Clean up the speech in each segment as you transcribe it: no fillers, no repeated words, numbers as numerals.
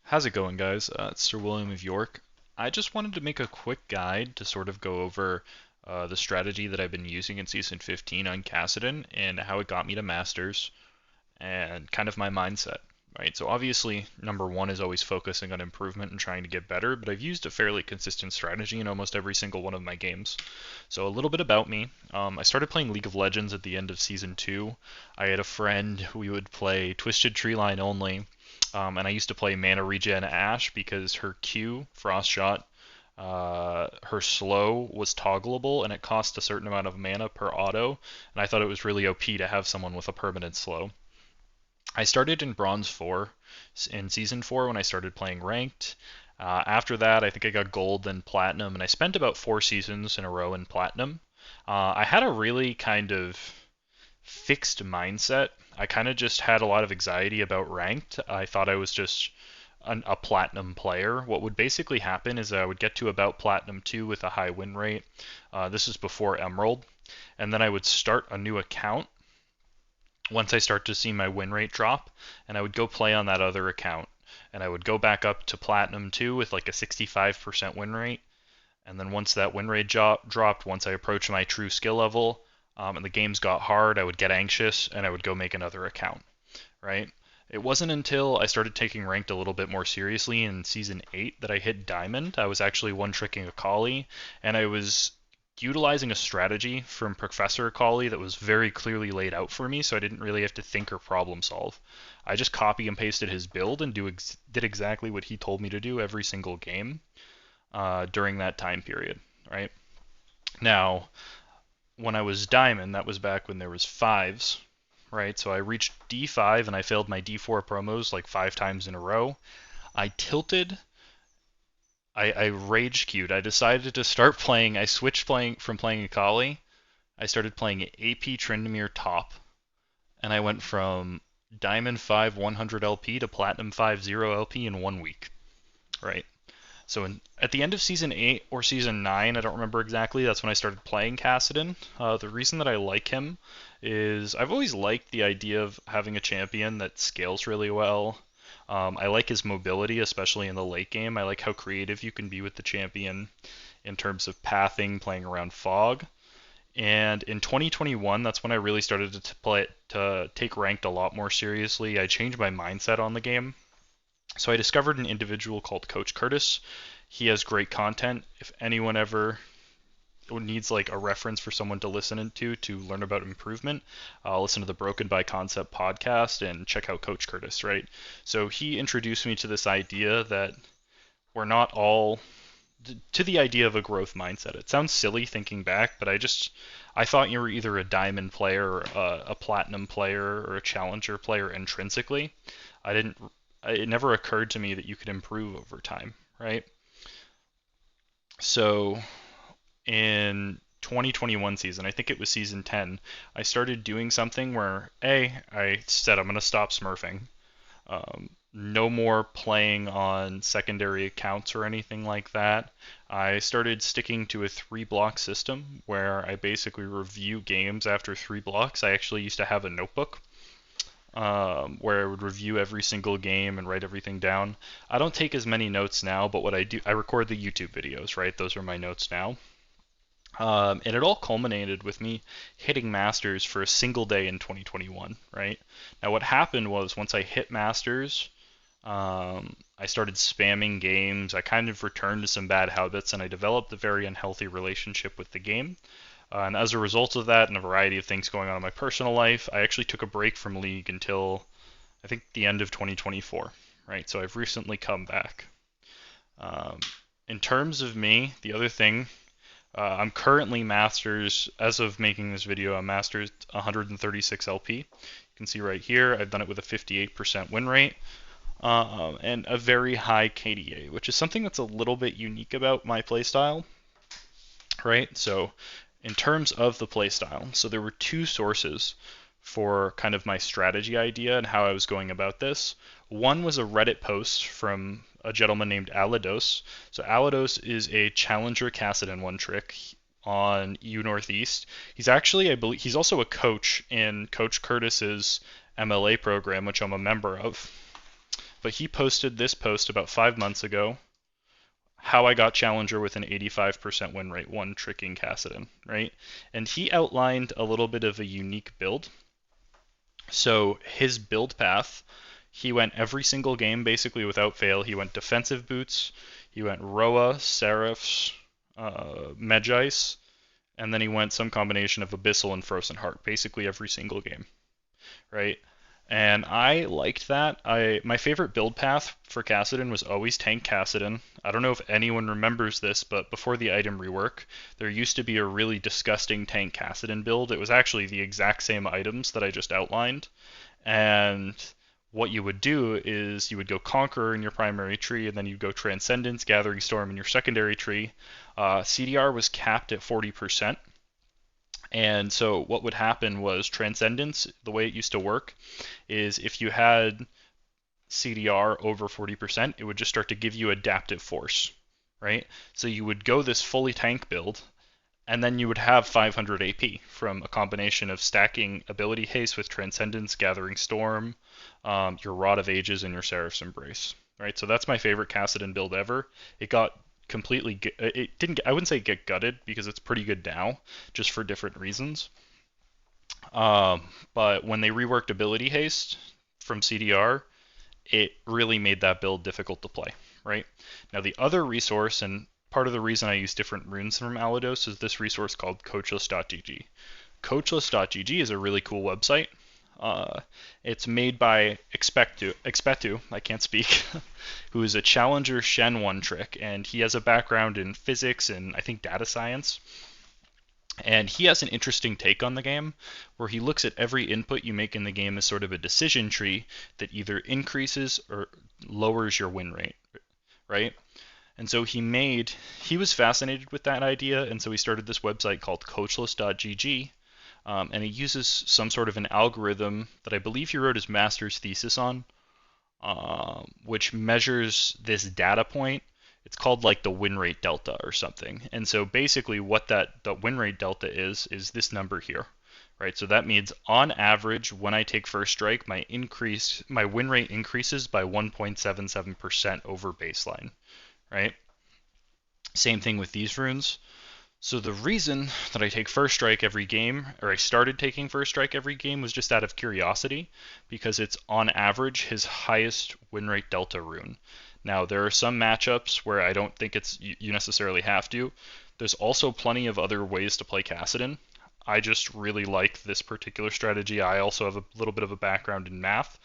How's it going, guys? It's Sir William of York. I just wanted to make a quick guide to sort of go over the strategy that I've been using in Season 15 on Kassadin and how it got me to Masters and kind of my mindset, right? So obviously, number one is always focusing on improvement and trying to get better, but I've used a fairly consistent strategy in almost every single one of my games. So a little bit about me. I started playing League of Legends at the end of Season 2. I had a friend, we would play Twisted Treeline only, and I used to play Mana Regen Ashe because her Q, Frost Shot, her slow was toggleable and it cost a certain amount of mana per auto, and I thought it was really OP to have someone with a permanent slow. I started in Bronze 4 in Season 4 when I started playing Ranked. After that, I think I got Gold, then Platinum, and I spent about 4 seasons in a row in Platinum. I had a really kind of fixed mindset. I kind of just had a lot of anxiety about Ranked. I thought I was just a Platinum player. What would basically happen is I would get to about Platinum 2 with a high win rate. This is before Emerald. And then I would start a new account once I start to see my win rate drop, and I would go play on that other account. And I would go back up to Platinum 2 with like a 65% win rate. And then once that win rate dropped, once I approached my true skill level, and the games got hard, I would get anxious and I would go make another account, right? It wasn't until I started taking ranked a little bit more seriously in season 8 that I hit diamond. I was actually one-tricking Akali, and I was utilizing a strategy from Professor Akali that was very clearly laid out for me, so I didn't really have to think or problem solve. I just copy and pasted his build and did exactly what he told me to do every single game during that time period, right? Now, when I was diamond, that was back when there was fives, right? So I reached D5 and I failed my D4 promos like 5 times in a row. I tilted. I rage queued. I decided to start playing. I switched from playing Akali. I started playing AP Tryndamere top, and I went from Diamond 5 100 LP to Platinum 5 0 LP in 1 week, right? So at the end of season 8 or season 9, I don't remember exactly, that's when I started playing Kassadin. The reason that I like him is I've always liked the idea of having a champion that scales really well. I like his mobility, especially in the late game. I like how creative you can be with the champion in terms of pathing, playing around fog. And in 2021, that's when I really started to take ranked a lot more seriously. I changed my mindset on the game. So I discovered an individual called Coach Curtis. He has great content. If anyone ever needs like a reference for someone to listen to learn about improvement, listen to the Broken by Concept podcast and check out Coach Curtis, right? So he introduced me to this idea that we're not all to the idea of a growth mindset. It sounds silly thinking back, but I thought you were either a diamond player or a platinum player or a challenger player intrinsically. I didn't it never occurred to me that you could improve over time, right? So in 2021 season, I think it was season 10, I started doing something where I said I'm going to stop smurfing. No more playing on secondary accounts or anything like that. I started sticking to a 3 block system where I basically review games after 3 blocks. I actually used to have a notebook where I would review every single game and write everything down. I don't take as many notes now, but what I do, I record the YouTube videos, right? Those are my notes now. And it all culminated with me hitting Masters for a single day in 2021, right? Now, what happened was once I hit Masters, I started spamming games. I kind of returned to some bad habits, and I developed a very unhealthy relationship with the game. And as a result of that, and a variety of things going on in my personal life, I actually took a break from League until I think the end of 2024, right? So I've recently come back. Um, in terms of me, the other thing, I'm currently Masters, as of making this video, I'm Masters 136 LP. You can see right here, I've done it with a 58% win rate. And a very high KDA, which is something that's a little bit unique about my playstyle, right? So in terms of the playstyle, so there were 2 sources for kind of my strategy idea and how I was going about this. One was a Reddit post from a gentleman named Alados. So Alados is a challenger Kassadin one trick on U Northeast. He's actually, I believe, he's also a coach in Coach Curtis's MLA program, which I'm a member of. but he posted this post about 5 months ago, how I got Challenger with an 85% win rate, one tricking Kassadin, right? And he outlined a little bit of a unique build. So his build path, he went every single game basically without fail. He went defensive boots, he went Roa, Seraphs, Medjais, and then he went some combination of Abyssal and Frozen Heart, basically every single game, right? And I liked that. My favorite build path for Kassadin was always tank Kassadin. I don't know if anyone remembers this, but before the item rework, there used to be a really disgusting tank Kassadin build. It was actually the exact same items that I just outlined. And what you would do is you would go Conqueror in your primary tree, and then you'd go Transcendence, Gathering Storm in your secondary tree. CDR was capped at 40%. And so what would happen was Transcendence, the way it used to work, is if you had CDR over 40%, it would just start to give you Adaptive Force, right? So you would go this fully tank build, and then you would have 500 AP from a combination of stacking Ability Haste with Transcendence, Gathering Storm, your Rod of Ages, and your Seraph's Embrace, right? So that's my favorite Kassadin build ever. It got completely, it didn't, I wouldn't say get gutted because it's pretty good now, just for different reasons. But when they reworked Ability Haste from CDR, it really made that build difficult to play, right? Now the other resource, and part of the reason I use different runes from Alados, is this resource called coachless.gg. Coachless.gg is a really cool website. It's made by Expetu, I can't speak, who is a Challenger Shen one trick, and he has a background in physics and I think data science. And he has an interesting take on the game, where he looks at every input you make in the game as sort of a decision tree that either increases or lowers your win rate, right? And so he was fascinated with that idea, and so he started this website called coachless.gg, and he uses some sort of an algorithm that I believe he wrote his master's thesis on, which measures this data point. It's called like the win rate delta or something. And so basically what the win rate delta is this number here, right? So that means on average, when I take first strike, my win rate increases by 1.77% over baseline, right? Same thing with these runes. So the reason that I take first strike every game, or I started taking first strike every game, was just out of curiosity, because it's on average his highest win rate delta rune. Now there are some matchups where I don't think you necessarily have to. There's also plenty of other ways to play Kassadin. I just really like this particular strategy. I also have a little bit of a background in math,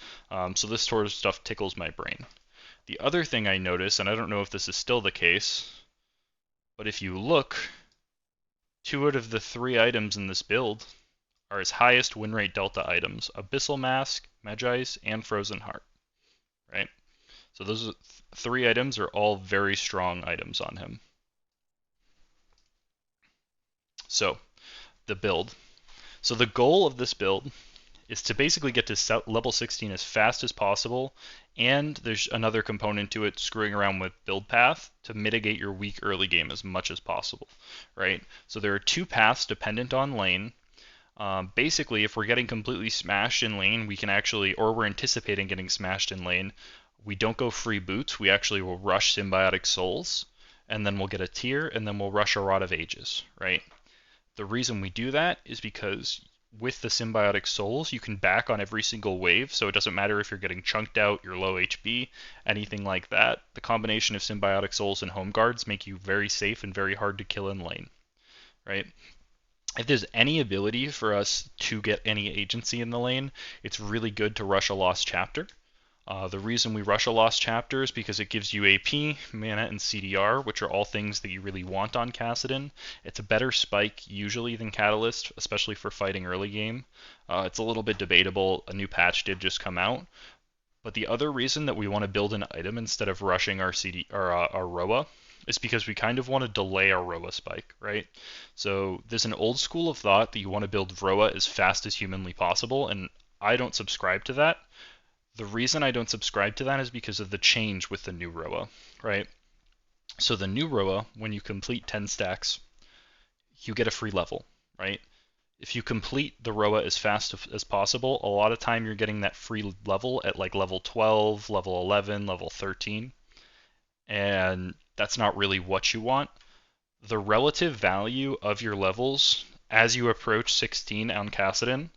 so this sort of stuff tickles my brain. The other thing I notice, and I don't know if this is still the case, but if you look, 2 out of the 3 items in this build are his highest win rate delta items: Abyssal Mask, Medjais, and Frozen Heart, right? So those 3 items are all very strong items on him. So the build. So the goal of this build is to basically get to level 16 as fast as possible, and there's another component to it, screwing around with build path to mitigate your weak early game as much as possible, right? So there are 2 paths dependent on lane. Basically, if we're getting completely smashed in lane, we can actually, or we're anticipating getting smashed in lane, we don't go free boots, we actually will rush Symbiotic Souls, and then we'll get a tier, and then we'll rush a Rod of Ages, right? The reason we do that is because with the Symbiotic Souls, you can back on every single wave, so it doesn't matter if you're getting chunked out, you're low HP, anything like that. The combination of Symbiotic Souls and Home Guards make you very safe and very hard to kill in lane, right? If there's any ability for us to get any agency in the lane, it's really good to rush a Lost Chapter. The reason we rush a Lost Chapter is because it gives you AP, mana, and CDR, which are all things that you really want on Kassadin. It's a better spike usually than Catalyst, especially for fighting early game. It's a little bit debatable. A new patch did just come out. But the other reason that we want to build an item instead of rushing our Roa is because we kind of want to delay our Roa spike, right? So there's an old school of thought that you want to build Roa as fast as humanly possible, and I don't subscribe to that. The reason I don't subscribe to that is because of the change with the new Roa, right? So the new Roa, when you complete 10 stacks, you get a free level, right? If you complete the Roa as fast as possible, a lot of time you're getting that free level at like level 12, level 11, level 13, and that's not really what you want. The relative value of your levels as you approach 16 on Kassadin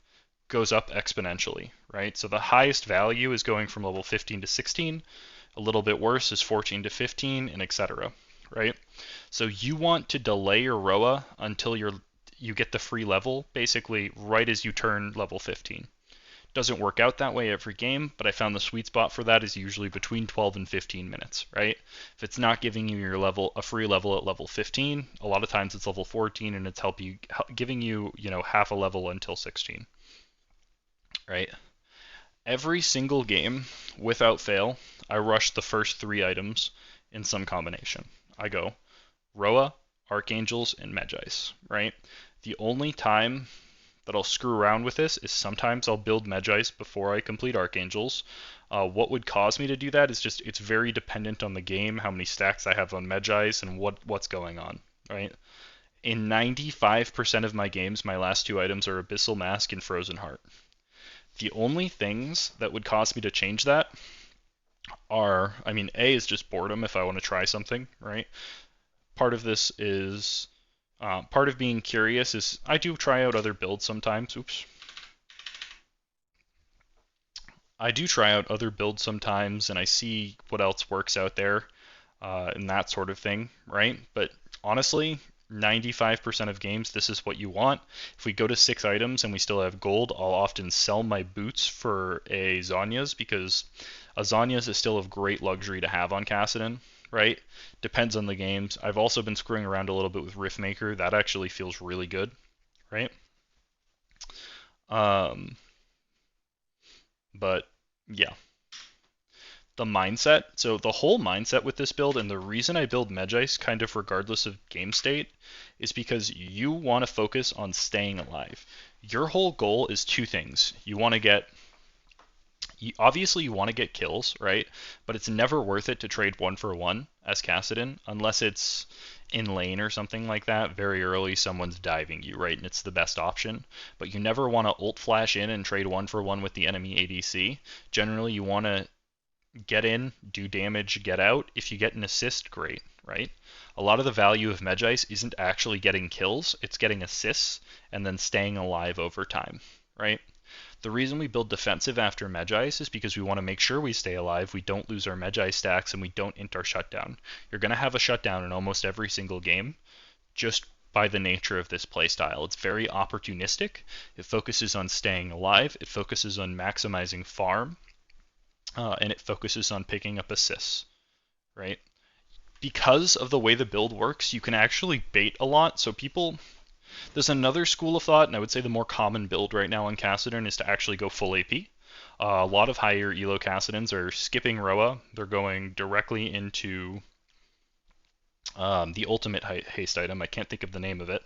goes up exponentially, right? So the highest value is going from level 15 to 16, a little bit worse is 14 to 15, and etc., right? So you want to delay your Roa until you get the free level, basically right as you turn level 15. Doesn't work out that way every game, but I found the sweet spot for that is usually between 12 and 15 minutes, right? If it's not giving you your level, a free level at level 15, a lot of times it's level 14 and it's giving you, half a level until 16, right? Every single game, without fail, I rush the first 3 items in some combination. I go Roa, Archangels, and Medjais, right? The only time that I'll screw around with this is sometimes I'll build Medjais before I complete Archangels. What would cause me to do that is just it's very dependent on the game, how many stacks I have on Medjais, and what's going on, right? In 95% of my games, my last 2 items are Abyssal Mask and Frozen Heart. The only things that would cause me to change that are, A is just boredom if I want to try something, right? Part of this is, part of being curious is I do try out other builds sometimes. Oops. I do try out other builds sometimes and I see what else works out there and that sort of thing, right? But honestly, 95% of games, this is what you want. If we go to 6 items and we still have gold, I'll often sell my boots for a Zanya's because a Zanya's is still a great luxury to have on Kassadin, right? Depends on the games. I've also been screwing around a little bit with Riftmaker. That actually feels really good, right? Um, but yeah, the mindset. So the whole mindset with this build, and the reason I build Medjais kind of regardless of game state, is because you want to focus on staying alive. Your whole goal is 2 things. Obviously you want to get kills, right? But it's never worth it to trade 1-for-1 as Kassadin, unless it's in lane or something like that. Very early, someone's diving you, right? And it's the best option. But you never want to ult flash in and trade 1-for-1 with the enemy ADC. Generally, you want to get in, do damage, get out. If you get an assist, great, right? A lot of the value of Medjais isn't actually getting kills, it's getting assists and then staying alive over time, right? The reason we build defensive after Medjais is because we want to make sure we stay alive, we don't lose our Medjai stacks, and we don't int our shutdown. You're going to have a shutdown in almost every single game, just by the nature of this playstyle. It's very opportunistic, it focuses on staying alive, it focuses on maximizing farm, and it focuses on picking up assists, right? Because of the way the build works, you can actually bait a lot. So there's another school of thought, and I would say the more common build right now on Kassadin is to actually go full AP. A lot of higher elo Kassadins are skipping Roa. They're going directly into the ultimate haste item. I can't think of the name of it.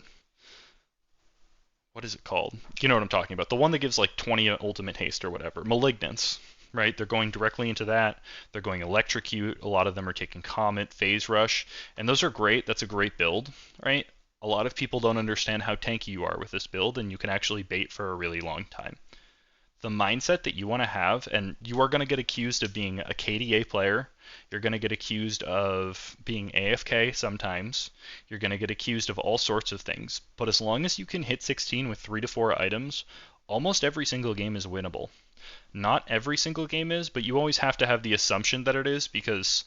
What is it called? You know what I'm talking about. The one that gives like 20 ultimate haste or whatever. Malignance, right? They're going directly into that. They're going Electrocute. A lot of them are taking Comet, Phase Rush, and those are great. That's a great build, right? A lot of people don't understand how tanky you are with this build, and you can actually bait for a really long time. The mindset that you want to have, and you are going to get accused of being a KDA player, you're going to get accused of being AFK sometimes, you're going to get accused of all sorts of things, but as long as you can hit 16 with 3 to 4 items, almost every single game is winnable. Not every single game is, but you always have to have the assumption that it is, because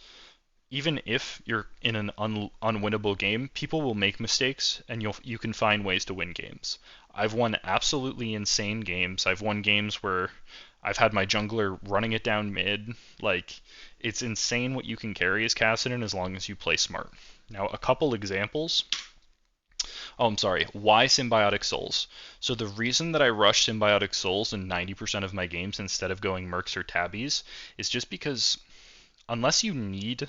even if you're in an unwinnable game, people will make mistakes, and you can find ways to win games. I've won absolutely insane games. I've won games where I've had my jungler running it down mid. Like, it's insane what you can carry as Kassadin as long as you play smart. Now, a couple examples. Oh, I'm sorry. Why Symbiotic Souls? So the reason that I rush Symbiotic Souls in 90% of my games instead of going Mercs or Tabbies is just because unless you need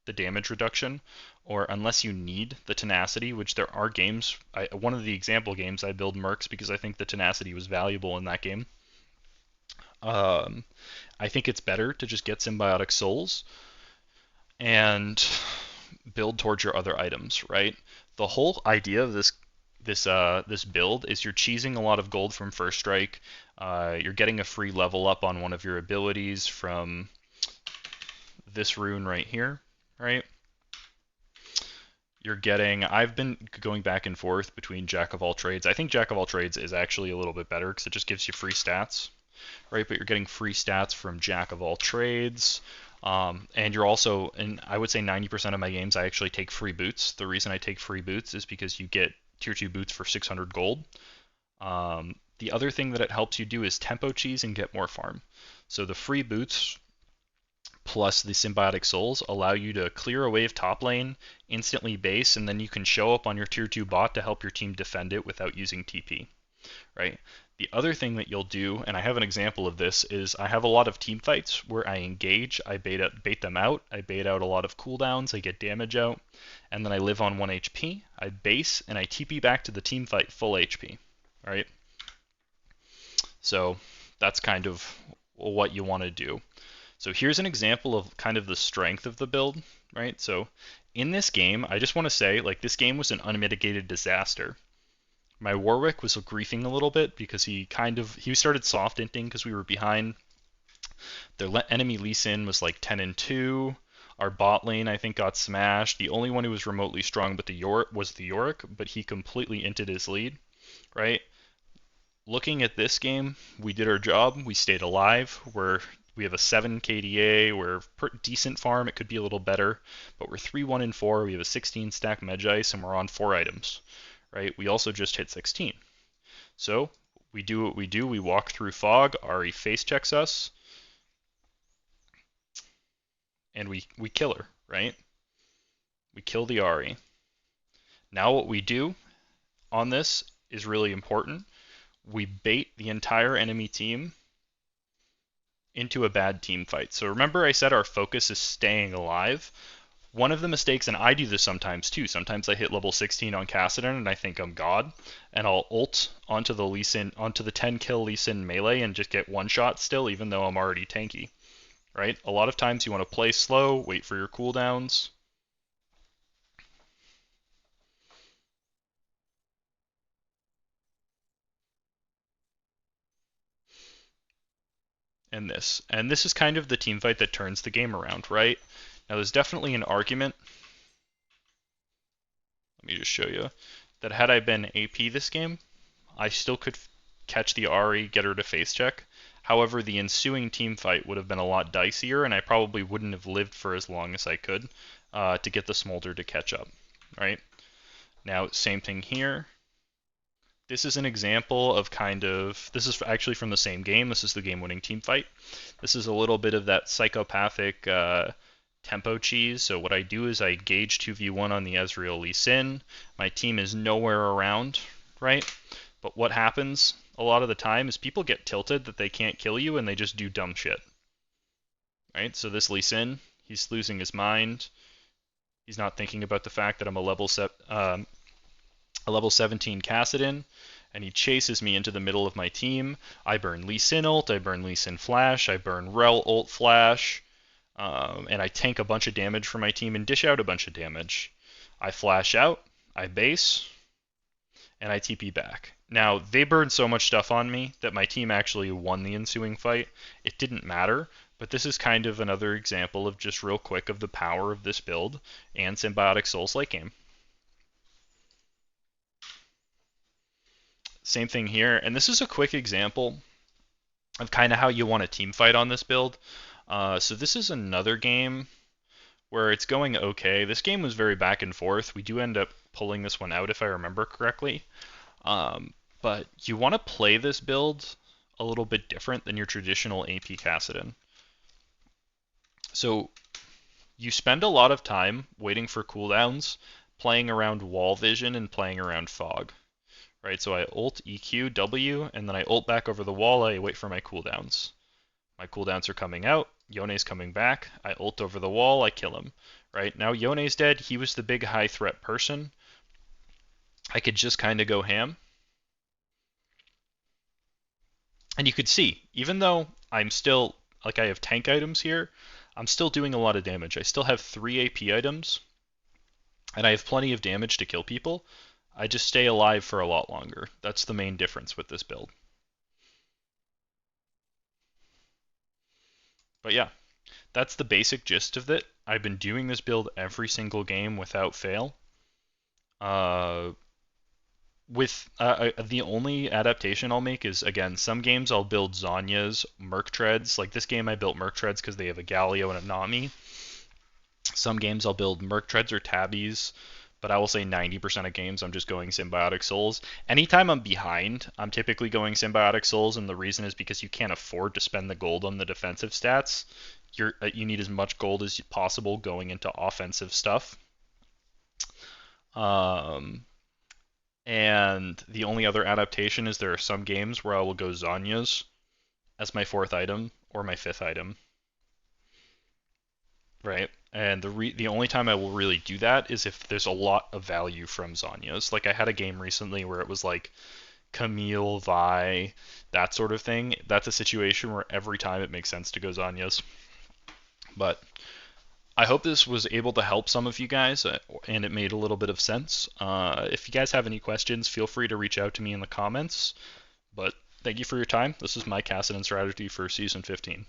the damage reduction, or unless you need the tenacity, which there are games. One of the example games I build Mercs because I think the tenacity was valuable in that game. I think it's better to just get Symbiotic Souls and build towards your other items, right? The whole idea of this this build is you're cheesing a lot of gold from first strike. You're getting a free level up on one of your abilities from this rune right here, right? You're getting, I've been going back and forth between Jack of all trades. I think Jack of all trades is actually a little bit better because it just gives you free stats, right? But you're getting free stats from Jack of all trades. And you're also, and I would say 90% of my games, I actually take free boots. The reason I take free boots is because you get tier 2 boots for 600 gold. The other thing that it helps you do is tempo cheese and get more farm. So the free boots plus the symbiotic souls allow you to clear a wave top lane, instantly base, and then you can show up on your tier 2 bot to help your team defend it without using TP, right? The other thing that you'll do, and I have an example of this, is I have a lot of team fights where I engage, I bait them out, I bait out a lot of cooldowns, I get damage out, and then I live on 1 HP, I base, and I TP back to the team fight full HP, right? So that's kind of what you want to do. So here's an example of kind of the strength of the build, right? So in this game, I just want to say, like, this game was an unmitigated disaster. My Warwick was griefing a little bit because he started soft inting because we were behind. Their enemy Lee Sin was like 10-2. Our bot lane, I think, got smashed. The only one who was remotely strong but was the Yorick, but he completely inted his lead, right? Looking at this game, we did our job. We stayed alive. We have a 7 KDA. We're decent farm. It could be a little better, but we're 3-1-4. We have a 16 stack Megice, and we're on 4 items, right? We also just hit 16. So we do what we do. We walk through fog. Ari face checks us, and we kill her, right? We kill the Ari. Now what we do on this is really important. We bait the entire enemy team into a bad team fight. So remember I said our focus is staying alive. One of the mistakes, and I do this sometimes too, sometimes I hit level 16 on Kassadin and I think I'm God, and I'll ult onto the Lee Sin, onto the 10 kill Lee Sin melee and just get one shot still, even though I'm already tanky, right? A lot of times you want to play slow, wait for your cooldowns. And this is kind of the team fight that turns the game around, right? Now there's definitely an argument, let me just show you, that had I been AP this game, I still could catch the Ari, get her to face check. However, the ensuing team fight would have been a lot dicier, and I probably wouldn't have lived for as long as I could to get the Smolder to catch up, right? Now, same thing here. This is an example of this is actually from the same game. This is the game-winning team fight. This is a little bit of that psychopathic tempo cheese. So what I do is I gauge 2v1 on the Ezreal Lee Sin. My team is nowhere around, right? But what happens a lot of the time is people get tilted that they can't kill you and they just do dumb shit, right? So this Lee Sin, he's losing his mind. He's not thinking about the fact that I'm a level 17 Kassadin, and he chases me into the middle of my team. I burn Lee Sin ult, I burn Lee Sin flash, I burn Rel ult flash, and I tank a bunch of damage for my team and dish out a bunch of damage. I flash out, I base, and I TP back. Now, they burned so much stuff on me that my team actually won the ensuing fight. It didn't matter, but this is kind of another example of just real quick of the power of this build and Symbiotic Souls late game. Same thing here, and this is a quick example of kind of how you want a team fight on this build. So this is another game where it's going okay. This game was very back and forth. We do end up pulling this one out if I remember correctly. But you want to play this build a little bit different than your traditional AP Kassadin. So you spend a lot of time waiting for cooldowns, playing around wall vision and playing around fog. Right, so I ult EQ W, and then I ult back over the wall, I wait for my cooldowns. My cooldowns are coming out, Yone's coming back, I ult over the wall, I kill him. Right, now Yone's dead, he was the big high threat person. I could just kind of go ham. And you could see, even though I'm still, like I have tank items here, I'm still doing a lot of damage. I still have 3 AP items, and I have plenty of damage to kill people. I just stay alive for a lot longer. That's the main difference with this build. But yeah, that's the basic gist of it. I've been doing this build every single game without fail. Uh, the only adaptation I'll make is, again, some games I'll build Zhonya's Merc Treads. Like this game I built Merc Treads because they have a Galio and a Nami. Some games I'll build Merc Treads or Tabbies, but I will say 90% of games I'm just going Symbiotic Souls. Anytime I'm behind, I'm typically going Symbiotic Souls, and the reason is because you can't afford to spend the gold on the defensive stats. You need as much gold as possible going into offensive stuff. Um, and the only other adaptation is there are some games where I will go Zhonya's as my fourth item or my fifth item, right? And the only time I will really do that is if there's a lot of value from Zhonya's. Like I had a game recently where it was like Camille, Vi, that sort of thing. That's a situation where every time it makes sense to go Zhonya's. But I hope this was able to help some of you guys, and it made a little bit of sense. If you guys have any questions, feel free to reach out to me in the comments. But thank you for your time. This is my Kassadin strategy for Season 15.